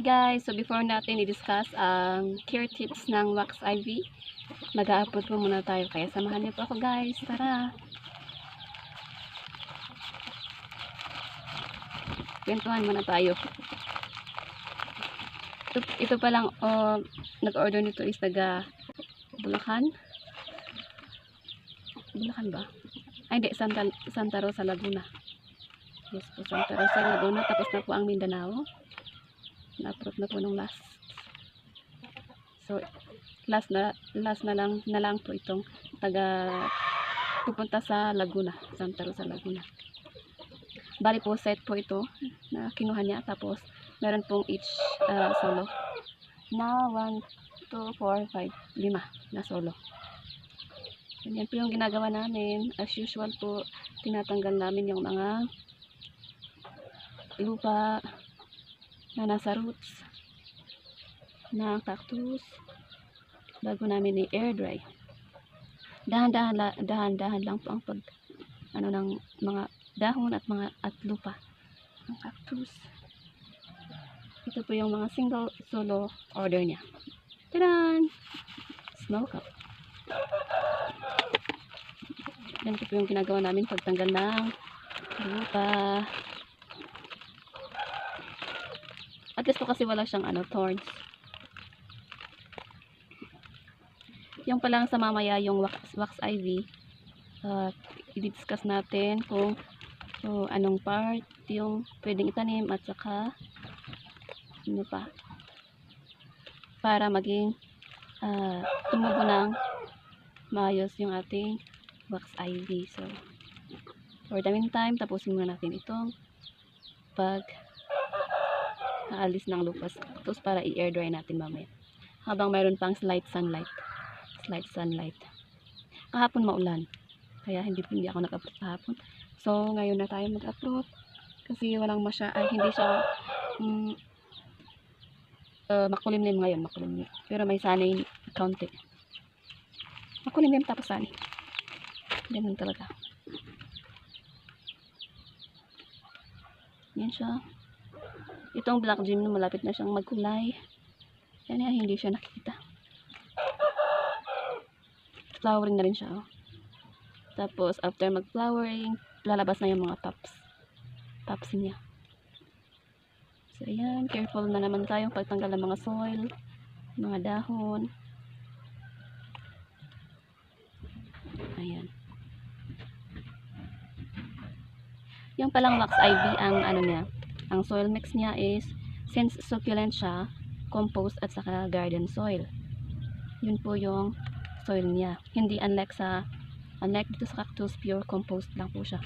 guys! So before natin i-discuss ang care tips ng wax ivy, mag-a-upload po muna tayo. Kaya samahan niyo po ako guys. Tara! Kwentuhan muna tayo. Ito pa lang, nag-order nito is taga Bulacan. Bulacan ba? Ay hindi, Santa Rosa, Laguna. Yes po, Santa Rosa, Laguna. Tapos na po ang Mindanao. Na-upload na po nung last. So, last na lang po itong pupunta sa Laguna, Santa Rosa, Laguna. Bali po set po ito na kinuha niya. Tapos, meron pong each solo na 1, 2, 4, 5, 5 na solo. Yan po yung ginagawa namin. As usual po, tinatanggal namin yung mga lupa na nasa roots ng cactus bago namin i-air dry. Dahan-dahan lang po ang ng mga dahon at lupa ng cactus. Ito po yung mga single solo order niya. Tadaan! Smoke up. Yan po yung ginagawa namin pagtanggal ng lupa. At least po kasi wala siyang thorns. Yung palang sa mamaya yung wax ivy, i-discuss natin kung anong part yung pwedeng itanim at saka ano pa para maging tumubo ng maayos yung ating wax ivy. So for the meantime, tapusin muna natin itong aalis ng lupa tapos para i-air dry natin mamaya habang mayroon pang slight sunlight. Kahapon maulan kaya hindi ako nag-upload kahapon. So ngayon na tayo mag-upload kasi hindi siya makulimlim ngayon, makulimlim. Pero may sanay kaunti. Makulimlim tapos sanay. Ganun talaga. Yan siya. Itong black gem malapit na siyang magkulay. Yan hindi siya nakikita. Flowering na rin siya. Tapos after mag-flowering, lalabas na yung mga tops niya. So ayan, careful na naman tayong pagtanggal ng mga soil, mga dahon. Ayan. Yung palang wax ivy, ang soil mix niya is, since succulent siya, compost at saka garden soil. Yun po yung soil niya. Hindi unlike dito sa cactus, pure compost lang po siya.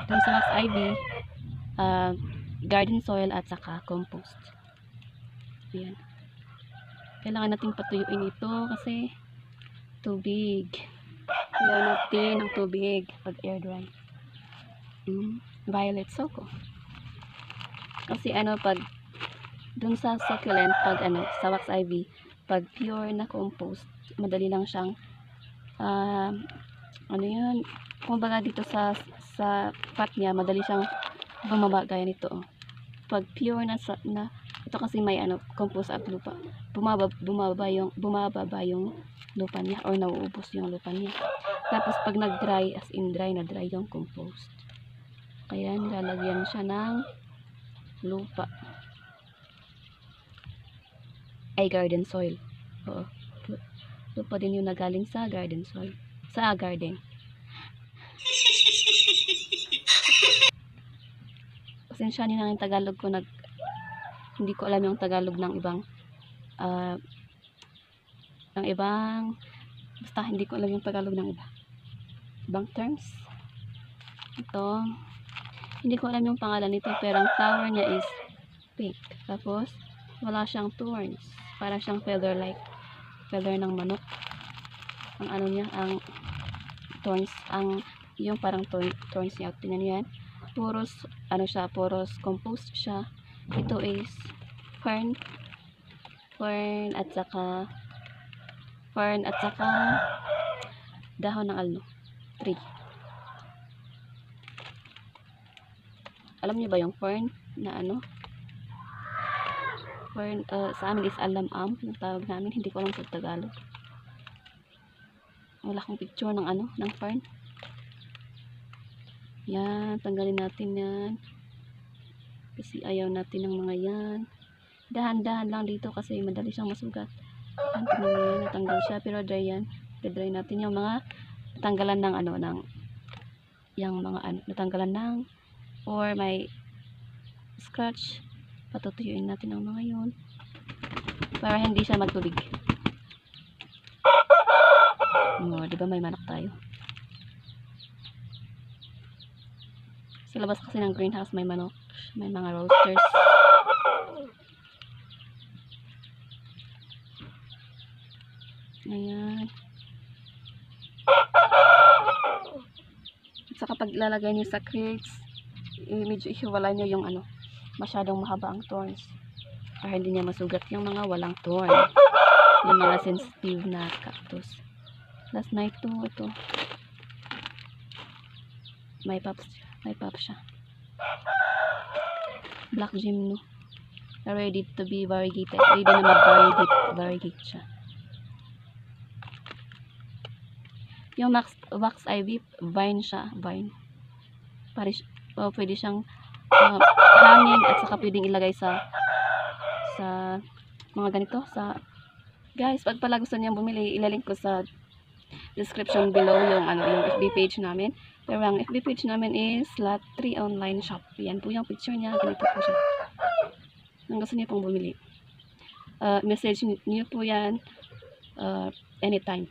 Dun sa wax ivy, garden soil at saka compost. Ayan. Kailangan natin patuyuin ito kasi tubig. Kailangan natin ng tubig pag air dry. Violet Soko. Kasi pag dun sa succulent, sa wax ivy, pag pure na compost, madali lang siyang kumbaga dito sa pot niya, madali siyang bumaba gaya nito. Pag pure na ito kasi may compost at lupa, bumababa yung lupa niya or nauubos yung lupa niya. Tapos pag nag-dry, as in dry yung compost, kaya nilalagyan siya ng lupa ay garden soil. Oo, lupa din yung nagaling sa garden soil, sa garden. Pasensya niyo na yung Tagalog ko, hindi ko alam yung Tagalog ng ibang basta hindi ko alam yung Tagalog ng ibang terms. Ito, hindi ko alam yung pangalan nito, pero ang flower niya is pink. Tapos wala siyang thorns, para siyang feather ng manok. Ang thorns, yung parang thorns niya. Tingnan niyo yan. Puros compost siya. Ito is fern at saka dahon ng tree. Alam niyo ba yung fern na fern, sa amin is alam-am, yung tawag namin, hindi ko alam sa Tagalog. Wala akong picture ng ano, ng fern. Yan, tanggalin natin yan. Kasi ayaw natin ng mga yan. Dahan-dahan lang dito kasi madali siyang masugat. Yan, tingnan mo yan, natanggal siya, pero dry yan. Dry natin yung mga natanggalan ng ano, ng yung mga ano, natanggalan ng or may scratch. Patutuyuin natin ang mga yon para hindi siya magtubig. Di ba may manok tayo? Sa labas kasi ng greenhouse may manok, may mga roosters. Ayan. At saka pag lalagay niyo sa crates, medyo ihiwalay niyo yung ano, masyadong mahaba ang thorns para hindi niya masugat yung mga walang thorn, yung mga sensitive na cactus. Last night ito may pops siya, black gym, no, ready to be variegated, ready na mag-variegate siya. Yung wax ivy, vine siya, vine. Pwede siyang hanging at saka pwedeng ilagay sa mga ganito. Guys, pag pala gusto niyo bumili, ilalink ko sa description below yung FB page namin. Pero ang FB page namin is Lot 3 Online Shop. Yan po yung picture niya, ganito po siya. Kung gusto niyo pong bumili, message niyo po yan anytime.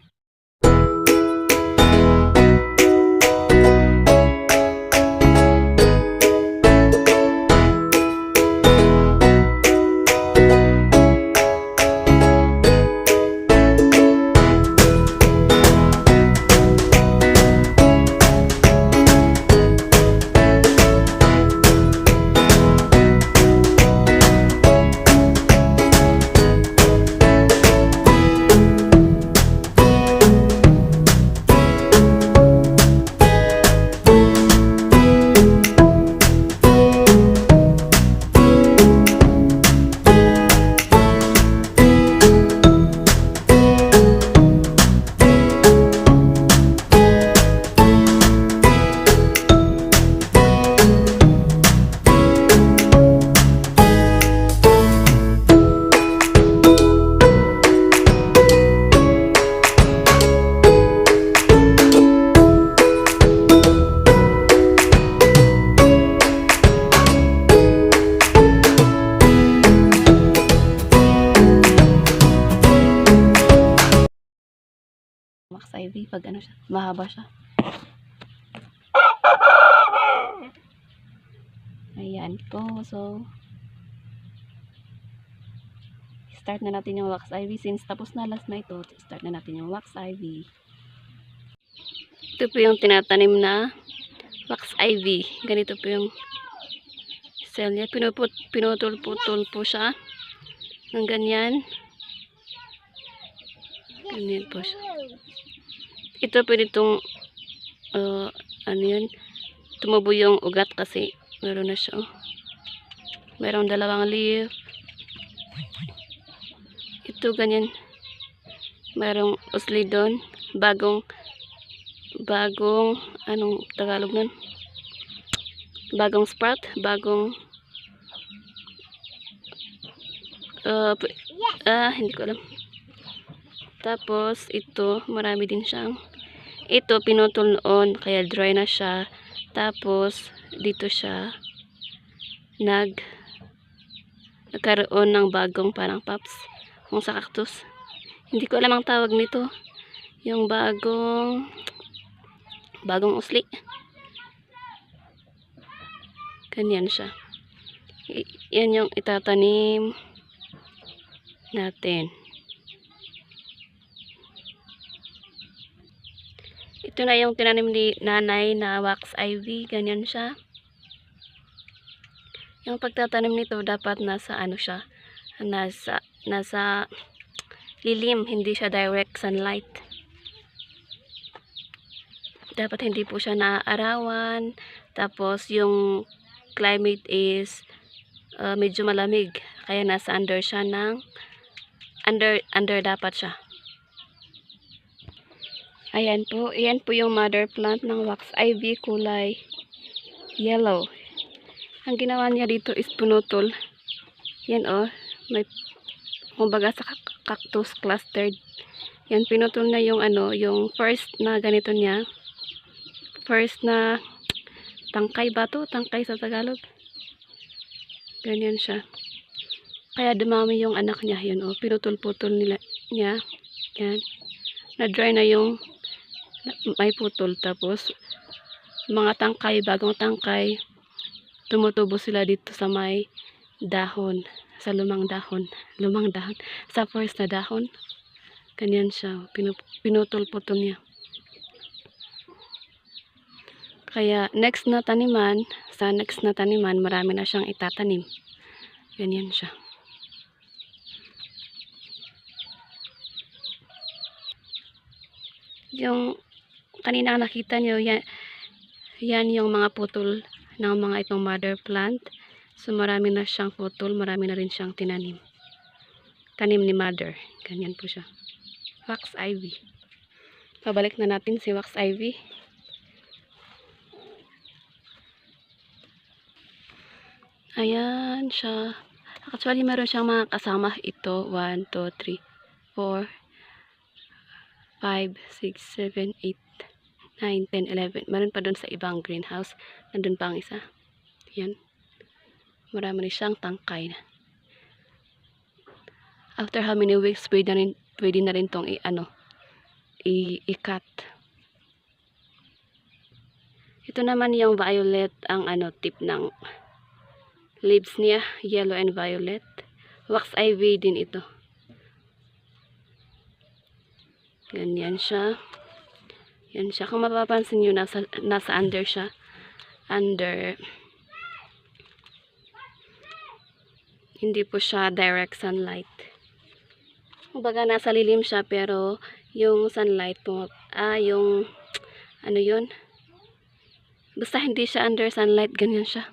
Wax ivy pag ano siya, mahaba siya. Ayan po. So start na natin yung wax ivy since tapos na last night. Start na natin yung wax ivy. Ito po yung tinatanim na wax ivy. Ganito po yung cell niya. Pinutol-putol po siya ng ganyan. Ganyan po siya. Ito pwede itong ano yun, tumubo yung ugat kasi meron na siya. Merong 2 leaf. Ito ganyan. Merong usli doon. Bagong anong Tagalog nun? Bagong sprout. Hindi ko alam. Tapos ito, marami din siyang. Ito pinutol noon kaya dry na siya. Tapos dito siya nagkaroon ng bagong parang pops kung sa cactus. Hindi ko alam ang tawag nito. Yung bagong usli. Ganyan siya. Yan yung itatanim natin. Ito na yung tinanim ni nanay na wax ivy. Ganyan siya. Yung pagtatanim nito dapat nasa ano siya. Nasa lilim. Hindi siya direct sunlight. Dapat hindi po siya naaarawan. Tapos yung climate is medyo malamig. Kaya nasa under siya ng under dapat siya. Ayan po. Ayan po yung mother plant ng wax ivy kulay yellow. Ang ginawa niya dito is punutol. Yan oh. May kumbaga sa cactus clustered. Yan, pinutol na yung yung first na ganito niya. First na tangkay ba to? Tangkay sa Tagalog. Ganyan siya. Kaya dumami yung anak niya. Yun oh, pinutol-putol niya. Yan. Na-dry na yung may putol. Tapos, mga tangkay, bagong tangkay, tumutubo sila dito sa may dahon. Sa lumang dahon. Lumang dahon. Sa first na dahon. Ganyan siya. Pinutol-putol niya. Kaya next na taniman, marami na siyang itatanim. Ganyan siya. Yung kanina nakita nyo, yan yung mga putol ng mga itong mother plant. So marami na siyang putol, marami na rin siyang tinanim. Tanim ni mother. Ganyan po siya. Wax ivy. Pabalik na natin si wax ivy. Ayan siya. Actually, meron siyang mga kasama. Ito, 1, 2, 3, 4, 5, 6, 7, 8, 9, 10, 11. Meron pa dun sa ibang greenhouse. Nandun pa ang isa. Ayan. Marami rin siyang tangkay. After how many weeks, pwede na rin tong i-cut. Ito naman yung violet, ang tip ng leaves niya, yellow and violet. Wax ivy din ito. Ganyan siya. Yan siya. Kung mapapansin nyo, nasa under siya. Under. Hindi po siya direct sunlight. Kumbaga nasa lilim siya, pero yung sunlight po, yung yun. Basta hindi siya under sunlight, ganyan siya.